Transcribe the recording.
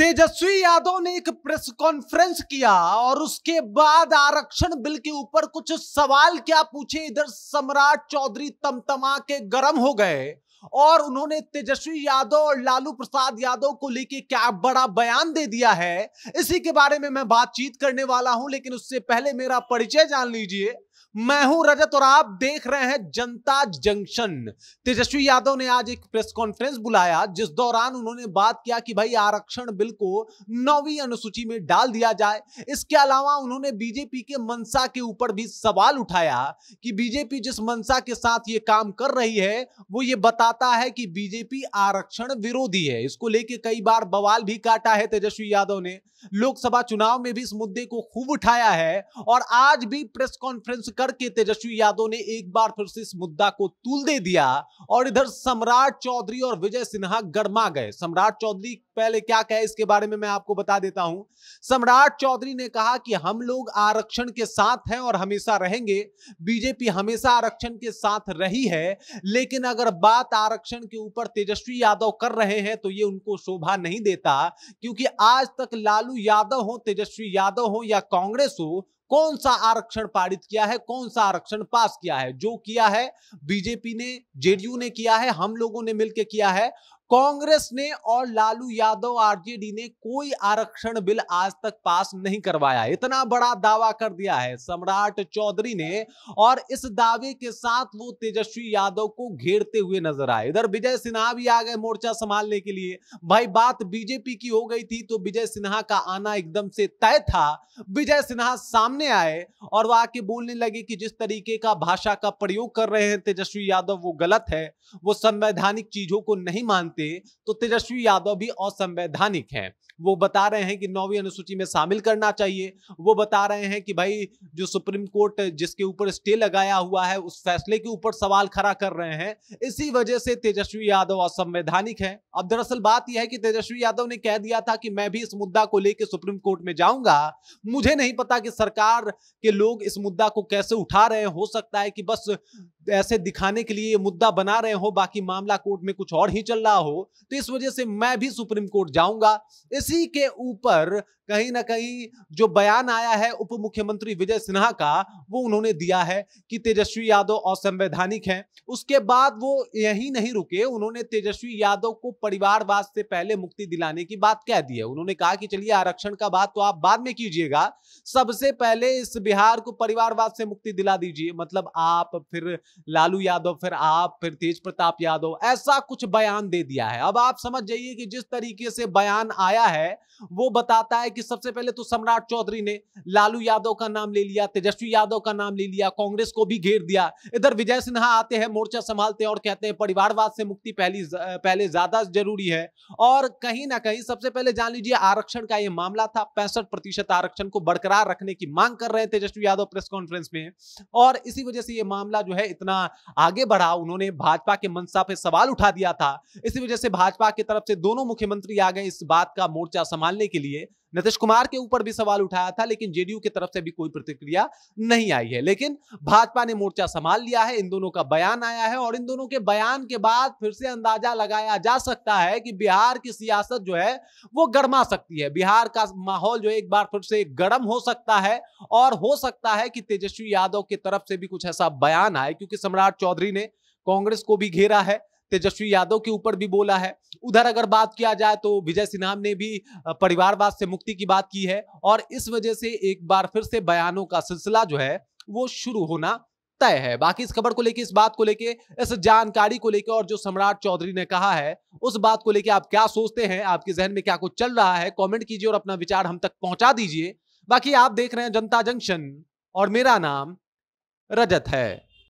तेजस्वी यादव ने एक press conference किया और उसके बाद आरक्षण बिल के ऊपर कुछ सवाल क्या पूछे। इधर सम्राट चौधरी तमतमा के गर्म हो गए और उन्होंने तेजस्वी यादव और लालू प्रसाद यादव को लेके क्या बड़ा बयान दे दिया है, इसी के बारे में मैं बातचीत करने वाला हूं। लेकिन उससे पहले मेरा परिचय जान लीजिए। मैं हूं रजत और आप देख रहे हैं जनता जंक्शन। तेजस्वी यादव ने आज एक प्रेस कॉन्फ्रेंस बुलाया जिस दौरान उन्होंने बात किया कि भाई आरक्षण बिल को 9वीं अनुसूची में डाल दिया जाए। इसके अलावा उन्होंने बीजेपी के मंशा के ऊपर भी सवाल उठाया कि बीजेपी जिस मंशा के साथ ये काम कर रही है वो ये बताता है कि बीजेपी आरक्षण विरोधी है। इसको लेके कई बार बवाल भी काटा है तेजस्वी यादव ने। लोकसभा चुनाव में भी इस मुद्दे को खूब उठाया है और आज भी प्रेस कॉन्फ्रेंस करके तेजस्वी यादव ने एक बार फिर से इस मुद्दा को तूल दे दिया। और इधर सम्राट चौधरी और विजय सिन्हा गरमा गए। सम्राट चौधरी पहले क्या कहे इसके बारे में मैं आपको बता देता हूं। सम्राट चौधरी ने कहा कि हम लोग आरक्षण के साथ हैं और हमेशा रहेंगे। बीजेपी हमेशा आरक्षण के साथ रही है, लेकिन अगर बात आरक्षण के ऊपर तेजस्वी यादव कर रहे हैं तो ये उनको शोभा नहीं देता, क्योंकि आज तक लालू यादव हो, तेजस्वी यादव हो या कांग्रेस हो, कौन सा आरक्षण पारित किया है, कौन सा आरक्षण पास किया है? जो किया है बीजेपी ने, जेडीयू ने किया है, हम लोगों ने मिलकर किया है। कांग्रेस ने और लालू यादव आरजेडी ने कोई आरक्षण बिल आज तक पास नहीं करवाया। इतना बड़ा दावा कर दिया है सम्राट चौधरी ने और इस दावे के साथ वो तेजस्वी यादव को घेरते हुए नजर आए। इधर विजय सिन्हा भी आ गए मोर्चा संभालने के लिए। भाई बात बीजेपी की हो गई थी तो विजय सिन्हा का आना एकदम से तय था। विजय सिन्हा सामने आए और वो आके बोलने लगे कि जिस तरीके का भाषा का प्रयोग कर रहे हैं तेजस्वी यादव वो गलत है, वो संवैधानिक चीजों को नहीं मानते, तो तेजस्वी यादव भी असंवैधानिक हैं। वो बता रहे हैं कि 9वीं अनुसूची में शामिल करना चाहिए। वो बता रहे हैं कि भाई जो सुप्रीम कोर्ट जिसके ऊपर स्टे लगाया हुआ है उस फैसले के ऊपर सवाल खड़ा कर रहे हैं। इसी वजह से तेजस्वी यादव असंवैधानिक है। अब दरअसल बात यह है कि तेजस्वी यादव ने कह दिया था कि मैं भी इस मुद्दा को लेकर सुप्रीम कोर्ट में जाऊंगा। मुझे नहीं पता कि सरकार के लोग इस मुद्दा को कैसे उठा रहे हैं। हो सकता है कि बस ऐसे दिखाने के लिए ये मुद्दा बना रहे हो, बाकी मामला कोर्ट में कुछ और ही चल रहा हो। तो इस वजह से मैं भी सुप्रीम कोर्ट जाऊंगा। इसी के ऊपर कहीं ना कहीं जो बयान आया है उप मुख्यमंत्री विजय सिन्हा का, वो उन्होंने दिया है कि तेजस्वी यादव असंवैधानिक हैं। उसके बाद वो यही नहीं रुके, उन्होंने तेजस्वी यादव को परिवारवाद से पहले मुक्ति दिलाने की बात कह दी है। उन्होंने कहा कि चलिए आरक्षण का बात तो आप बाद में कीजिएगा, सबसे पहले इस बिहार को परिवारवाद से मुक्ति दिला दीजिए। मतलब आप, फिर लालू यादव, फिर आप, फिर तेज प्रताप यादव, ऐसा कुछ बयान दे दिया है। अब आप समझ जाइए कि जिस तरीके से बयान आया है वो बताता है कि सबसे पहले तो सम्राट चौधरी ने लालू यादव का नाम ले लिया, तेजस्वी यादव का नाम ले लिया, कांग्रेस को भी घेर दिया। इधर विजय सिन्हा आते हैं, मोर्चा संभालते हैं और कहते हैं परिवारवाद से मुक्ति पहले ज्यादा जरूरी है। और कहीं ना कहीं सबसे पहले जान लीजिए आरक्षण का यह मामला था। 65% आरक्षण को बरकरार रखने की मांग कर रहे हैं तेजस्वी यादव प्रेस कॉन्फ्रेंस में, और इसी वजह से यह मामला जो है इतना आगे बढ़ा। उन्होंने भाजपा के मंशा पे सवाल उठा दिया था। इसी वजह से भाजपा की तरफ से दोनों मुख्यमंत्री आ गए इस बात का मोर्चा संभालने के लिए। नीतीश कुमार के ऊपर भी सवाल उठाया था, लेकिन जेडीयू की तरफ से भी कोई प्रतिक्रिया नहीं आई है। लेकिन भाजपा ने मोर्चा संभाल लिया है। इन दोनों का बयान आया है और इन दोनों के बयान के बाद फिर से अंदाजा लगाया जा सकता है कि बिहार की सियासत जो है वो गर्मा सकती है। बिहार का माहौल जो एक बार फिर से गर्म हो सकता है और हो सकता है कि तेजस्वी यादव की तरफ से भी कुछ ऐसा बयान आए, क्योंकि सम्राट चौधरी ने कांग्रेस को भी घेरा है, तेजस्वी यादव के ऊपर भी बोला है। उधर अगर बात किया जाए तो विजय सिन्हा ने भी परिवारवाद से मुक्ति की बात की है और इस वजह से एक बार फिर से बयानों का सिलसिला जो है वो शुरू होना तय है। बाकी इस खबर को लेके, इस बात को लेके, इस जानकारी को लेके और जो सम्राट चौधरी ने कहा है उस बात को लेके आप क्या सोचते हैं? आपके जहन में क्या कुछ चल रहा है? कमेंट कीजिए और अपना विचार हम तक पहुंचा दीजिए। बाकी आप देख रहे हैं जनता जंक्शन और मेरा नाम रजत है।